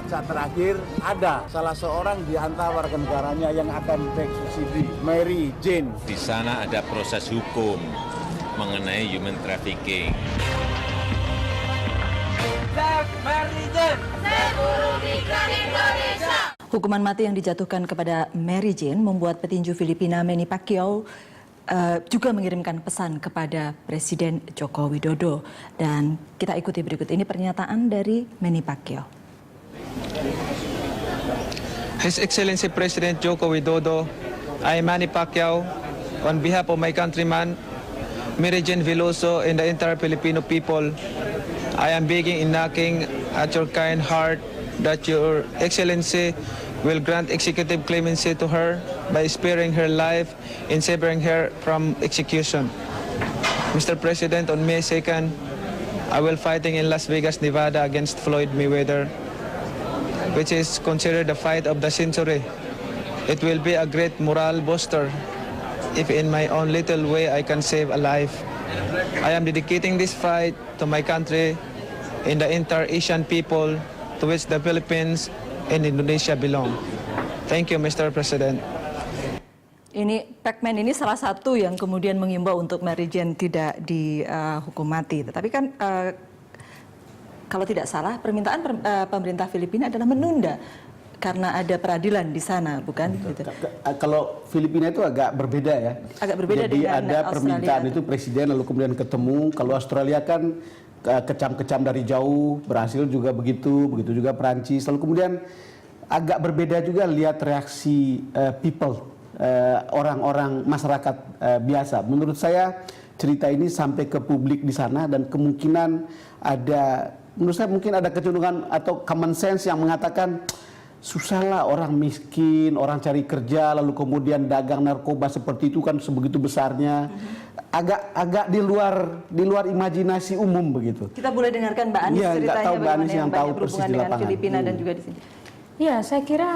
saat terakhir ada salah seorang di antara warga negaranya yang akan tax subsidi, Mary Jane. Di sana ada proses hukum mengenai human trafficking. Mary Jane, buruh migran Indonesia. Hukuman mati yang dijatuhkan kepada Mary Jane membuat petinju Filipina Manny Pacquiao juga mengirimkan pesan kepada Presiden Joko Widodo. Dan kita ikuti berikut ini pernyataan dari Manny Pacquiao. His Excellency President Joko Widodo, I, Manny Pacquiao, on behalf of my countryman, Mary Jane Veloso, and the entire Filipino people, I am begging and knocking at your kind heart that your Excellency will grant executive clemency to her by sparing her life and severing her from execution. Mr. President, on May 2nd, I will fighting in Las Vegas, Nevada against Floyd Mayweather, which is considered the fight of the century. It will be a great moral booster if in my own little way I can save a life. I am dedicating this fight to my country and the entire Asian people to which the Philippines and Indonesia belong. Thank you, Mr. President. Ini Pacman ini salah satu yang kemudian mengimbau untuk Mary Jane tidak dihukum mati. Tetapi kan kalau tidak salah permintaan pemerintah Filipina adalah menunda karena ada peradilan di sana, bukan? Gitu. Kalau Filipina itu agak berbeda ya. Agak berbeda. Jadi dengan ada permintaan Australia. itu presiden lalu kemudian ketemu. Kalau Australia kan kecam-kecam dari jauh, Brasil juga begitu juga Perancis. Lalu kemudian agak berbeda juga lihat reaksi people, orang-orang masyarakat biasa. Menurut saya cerita ini sampai ke publik di sana dan kemungkinan ada, menurut saya mungkin ada kecenderungan atau common sense yang mengatakan susahlah orang miskin, orang cari kerja, lalu kemudian dagang narkoba seperti itu kan sebegitu besarnya. Agak di luar imajinasi umum begitu. Kita boleh dengarkan Mbak Anis ceritanya tahu Mbak Anis bagaimana yang yang tahu banyak persis berhubungan di dengan lapangan. Filipina dan juga di sini. Ya, saya kira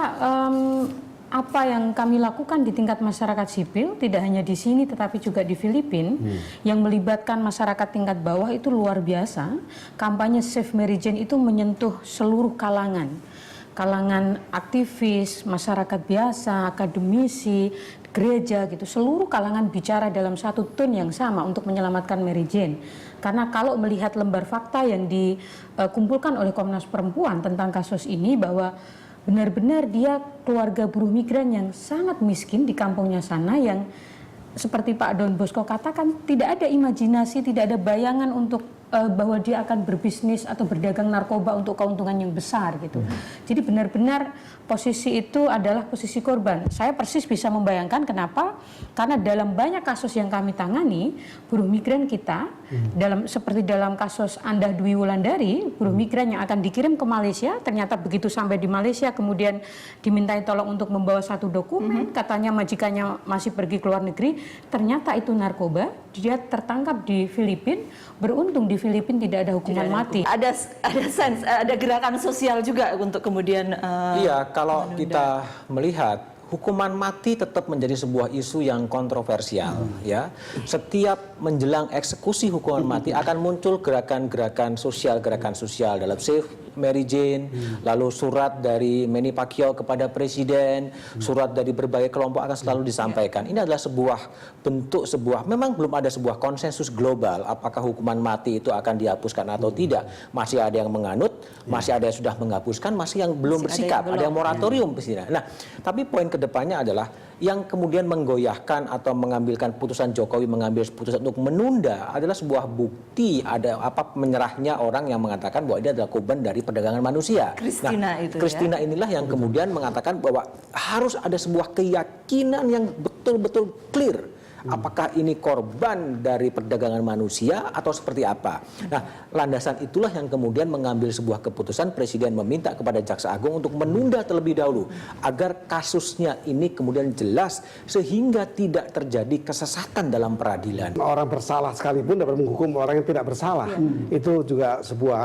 apa yang kami lakukan di tingkat masyarakat sipil, tidak hanya di sini tetapi juga di Filipina, yang melibatkan masyarakat tingkat bawah itu luar biasa. Kampanye Save Mary Jane itu menyentuh seluruh kalangan aktivis, masyarakat biasa, akademisi, gereja gitu. Seluruh kalangan bicara dalam satu tone yang sama untuk menyelamatkan Mary Jane. Karena kalau melihat lembar fakta yang dikumpulkan oleh Komnas Perempuan tentang kasus ini, bahwa benar-benar dia keluarga buruh migran yang sangat miskin di kampungnya sana, yang seperti Pak Don Bosco katakan, tidak ada imajinasi, tidak ada bayangan untuk bahwa dia akan berbisnis atau berdagang narkoba untuk keuntungan yang besar gitu. Jadi benar-benar posisi itu adalah posisi korban. Saya persis bisa membayangkan kenapa, karena dalam banyak kasus yang kami tangani, buruh migran kita, seperti dalam kasus Andah Dwi Wulandari, buruh migran yang akan dikirim ke Malaysia, ternyata begitu sampai di Malaysia kemudian dimintai tolong untuk membawa satu dokumen, katanya majikannya masih pergi ke luar negeri, ternyata itu narkoba, dia tertangkap di Filipina, beruntung di Filipina tidak ada hukuman mati. Ada gerakan sosial juga untuk kemudian Iya, kalau kita melihat hukuman mati tetap menjadi sebuah isu yang kontroversial, ya. Setiap menjelang eksekusi hukuman mati akan muncul gerakan sosial dalam Save Mary Jane, lalu surat dari Manny Pacquiao kepada presiden, surat dari berbagai kelompok akan selalu disampaikan. Ini adalah memang belum ada sebuah konsensus global apakah hukuman mati itu akan dihapuskan atau tidak. Masih ada yang menganut, masih ada yang sudah menghapuskan, masih yang belum bersikap, ada yang moratorium di sini. Nah, tapi poin kedepannya adalah yang kemudian menggoyahkan atau mengambilkan putusan Jokowi mengambil putusan untuk menunda adalah sebuah bukti menyerahnya orang yang mengatakan bahwa ini adalah korban dari perdagangan manusia. Christina inilah yang kemudian mengatakan bahwa harus ada sebuah keyakinan yang betul-betul clear. Apakah ini korban dari perdagangan manusia atau seperti apa? Nah, landasan itulah yang kemudian mengambil sebuah keputusan presiden meminta kepada Jaksa Agung untuk menunda terlebih dahulu agar kasusnya ini kemudian jelas sehingga tidak terjadi kesesatan dalam peradilan. Orang bersalah sekalipun dapat menghukum orang yang tidak bersalah. Itu juga sebuah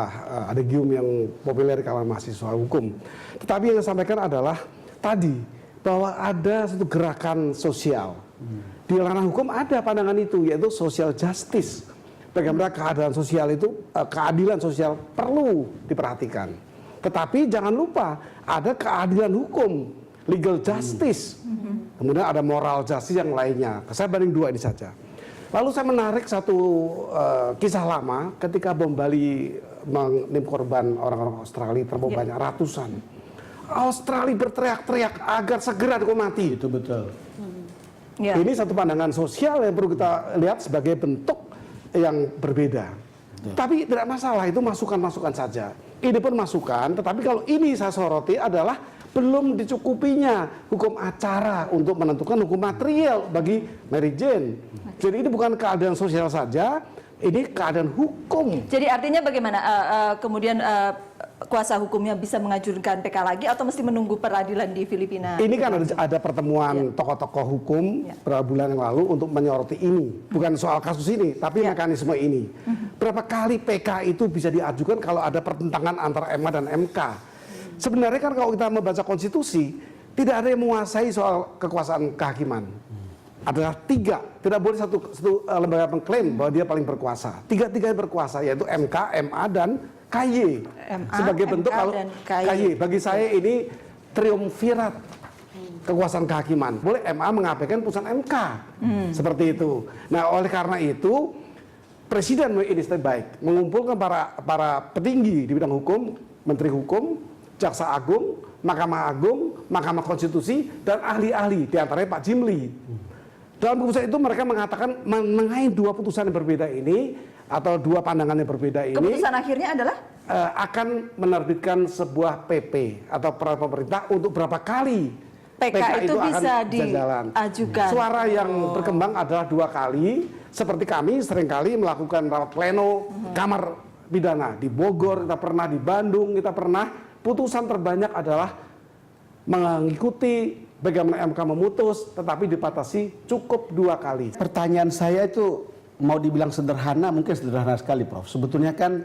adegium yang populer di kalangan mahasiswa hukum. Tetapi yang saya sampaikan adalah tadi bahwa ada satu gerakan sosial. Di ranah hukum ada pandangan itu, yaitu social justice. Bagaimana keadilan sosial perlu diperhatikan. Tetapi jangan lupa ada keadilan hukum, legal justice. Kemudian ada moral justice yang lainnya. Saya banding dua ini saja. Lalu saya menarik satu kisah lama ketika bom Bali menimpa korban orang-orang Australia terbom banyak ratusan. Australia berteriak-teriak agar segera dihukum mati. Itu betul. Ini satu pandangan sosial yang perlu kita lihat sebagai bentuk yang berbeda. Tapi tidak masalah, itu masukan-masukan saja. Ini pun masukan, tetapi kalau ini saya soroti adalah belum dicukupinya hukum acara untuk menentukan hukum material bagi Mary Jane. Jadi ini bukan keadaan sosial saja, ini keadaan hukum. Jadi artinya bagaimana kemudian kuasa hukumnya bisa mengajukan PK lagi atau mesti menunggu peradilan di Filipina? Ini kan ada pertemuan tokoh-tokoh hukum beberapa bulan yang lalu untuk menyoroti ini. Bukan soal kasus ini, tapi mekanisme ini. Berapa kali PK itu bisa diajukan kalau ada pertentangan antara MA dan MK? Sebenarnya kan kalau kita membaca konstitusi, tidak ada yang menguasai soal kekuasaan kehakiman. Adalah tiga, tidak boleh satu lembaga mengklaim bahwa dia paling berkuasa. Tiga-tiganya berkuasa, yaitu MK, MA, dan KY. Sebagai bentuk kalau KY, bagi saya ini triumvirat kekuasaan kehakiman. Boleh MA mengabaikan putusan MK, seperti itu. Nah, oleh karena itu, Presiden ini baik mengumpulkan para petinggi di bidang hukum, Menteri Hukum, Jaksa Agung, Mahkamah Agung, Mahkamah Konstitusi, dan ahli-ahli, diantaranya Pak Jimli. Dalam keputusan itu mereka mengatakan mengenai dua putusan yang berbeda ini atau dua pandangan yang berbeda ini. Keputusan akhirnya adalah akan menerbitkan sebuah PP atau peraturan pemerintah untuk berapa kali PK itu bisa jalan. diajukan. Suara yang berkembang adalah 2 kali. Seperti kami seringkali melakukan rapat pleno kamar pidana di Bogor, kita pernah di Bandung, kita pernah. Putusan terbanyak adalah mengikuti bagaimana MK memutus, tetapi dibatasi cukup 2 kali. Pertanyaan saya itu mau dibilang sederhana, mungkin sederhana sekali, Prof. Sebetulnya kan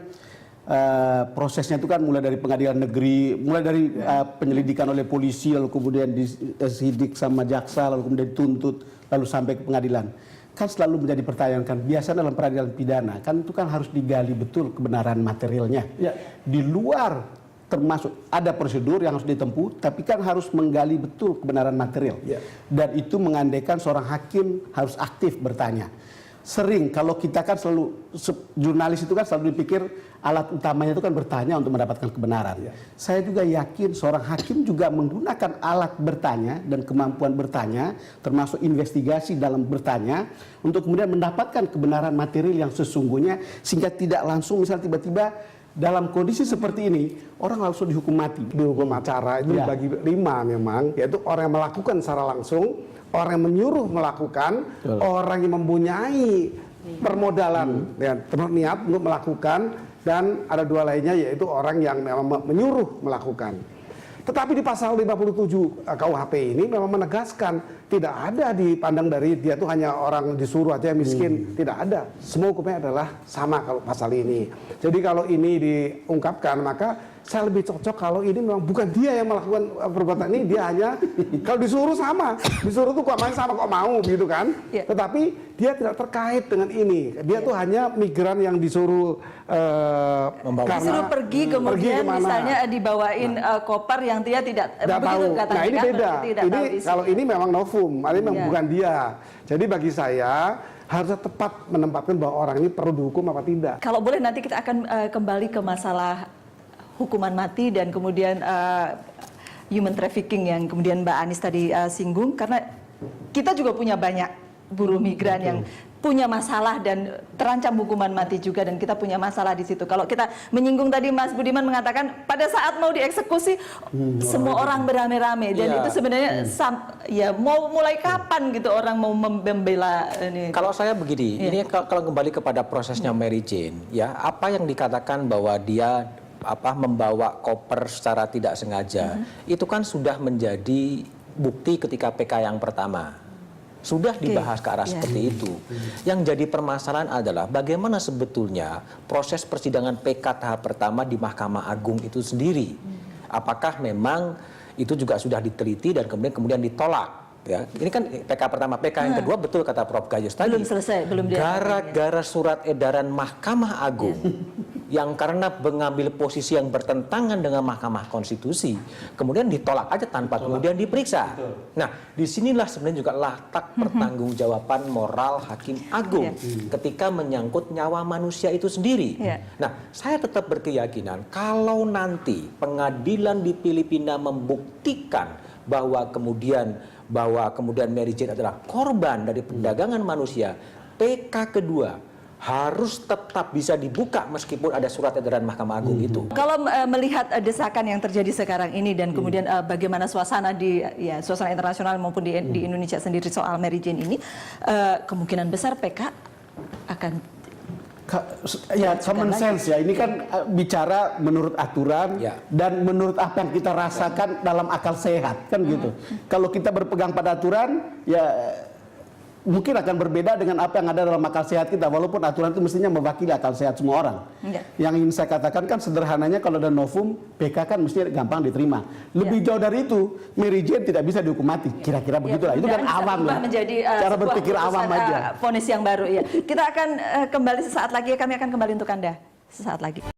prosesnya itu kan mulai dari pengadilan negeri, mulai dari penyelidikan oleh polisi, lalu kemudian disidik sama jaksa, lalu kemudian dituntut, lalu sampai ke pengadilan. Kan selalu menjadi pertanyaan kan, biasa dalam peradilan pidana, kan itu kan harus digali betul kebenaran materialnya. Ya. Di luar termasuk ada prosedur yang harus ditempuh, tapi kan harus menggali betul kebenaran material. Ya. Dan itu mengandaikan seorang hakim harus aktif bertanya. Sering kalau kita kan selalu, jurnalis itu kan selalu dipikir alat utamanya itu kan bertanya untuk mendapatkan kebenaran. Ya. Saya juga yakin seorang hakim juga menggunakan alat bertanya dan kemampuan bertanya, termasuk investigasi dalam bertanya, untuk kemudian mendapatkan kebenaran material yang sesungguhnya, sehingga tidak langsung misalnya tiba-tiba dalam kondisi seperti ini orang langsung dihukum mati. Di hukum acara itu dibagi 5 memang, yaitu orang yang melakukan secara langsung, orang yang menyuruh melakukan, orang yang mempunyai permodalan, niat untuk melakukan, dan ada 2 lainnya yaitu orang yang memang menyuruh melakukan. Tetapi di pasal 57 KUHP ini memang menegaskan tidak ada dipandang dari dia tuh hanya orang disuruh aja miskin, tidak ada. Semua hukumnya adalah sama kalau pasal ini. Jadi kalau ini diungkapkan maka saya lebih cocok kalau ini memang bukan dia yang melakukan perbuatan ini, dia hanya kalau disuruh sama, disuruh tuh kok main sama kok mau gitu kan. Ya. Tetapi dia tidak terkait dengan ini. Dia tuh hanya migran yang disuruh disuruh pergi kemudian misalnya dibawain koper yang dia tidak tahu. Nah ini beda. Ini kalau ini memang novum, ini memang bukan dia. Jadi bagi saya harusnya tepat menempatkan bahwa orang ini perlu dihukum apa tidak. Kalau boleh nanti kita akan kembali ke masalah hukuman mati dan kemudian human trafficking yang kemudian Mbak Anies tadi singgung, karena kita juga punya banyak buruh migran yang punya masalah dan terancam hukuman mati juga, dan kita punya masalah di situ. Kalau kita menyinggung tadi Mas Budiman mengatakan pada saat mau dieksekusi semua orang beramai-ramai, dan itu sebenarnya ya mau mulai kapan gitu orang mau membela ini. Kalau saya begini, ini kalau kembali kepada prosesnya Mary Jane, ya apa yang dikatakan bahwa dia membawa koper secara tidak sengaja, itu kan sudah menjadi bukti ketika PK yang pertama. Sudah dibahas ke arah seperti itu. Yang jadi permasalahan adalah bagaimana sebetulnya proses persidangan PK tahap pertama di Mahkamah Agung itu sendiri. Apakah memang itu juga sudah diteliti dan kemudian ditolak? Ya, ini kan PK pertama, PK yang kedua betul kata Prof Gayus tadi. Belum selesai, belum gara-gara surat edaran Mahkamah Agung yang karena mengambil posisi yang bertentangan dengan Mahkamah Konstitusi, kemudian ditolak aja tanpa kemudian diperiksa. Nah, disinilah sebenarnya juga letak pertanggungjawaban moral Hakim Agung ketika menyangkut nyawa manusia itu sendiri. Nah, saya tetap berkeyakinan kalau nanti pengadilan di Filipina membuktikan bahwa kemudian Mary Jane adalah korban dari perdagangan manusia, PK kedua harus tetap bisa dibuka meskipun ada surat edaran Mahkamah Agung itu. Kalau melihat desakan yang terjadi sekarang ini dan kemudian bagaimana suasana suasana internasional maupun di Indonesia sendiri soal Mary Jane ini, kemungkinan besar PK akan common sense ya. Ini kan bicara menurut aturan dan menurut apa yang kita rasakan dalam akal sehat kan gitu. Kalau kita berpegang pada aturan ya mungkin akan berbeda dengan apa yang ada dalam akal sehat kita, walaupun aturan itu mestinya mewakili akal sehat semua orang. Yang ingin saya katakan kan sederhananya kalau ada novum, PK kan mestinya gampang diterima. Lebih jauh dari itu, Mary Jane tidak bisa dihukum mati. Kira-kira begitulah. Itu kan awam ya. Menjadi cara berpikir awam aja. Vonis yang baru ya. Kita akan kembali sesaat lagi. Kami akan kembali untuk Anda sesaat lagi.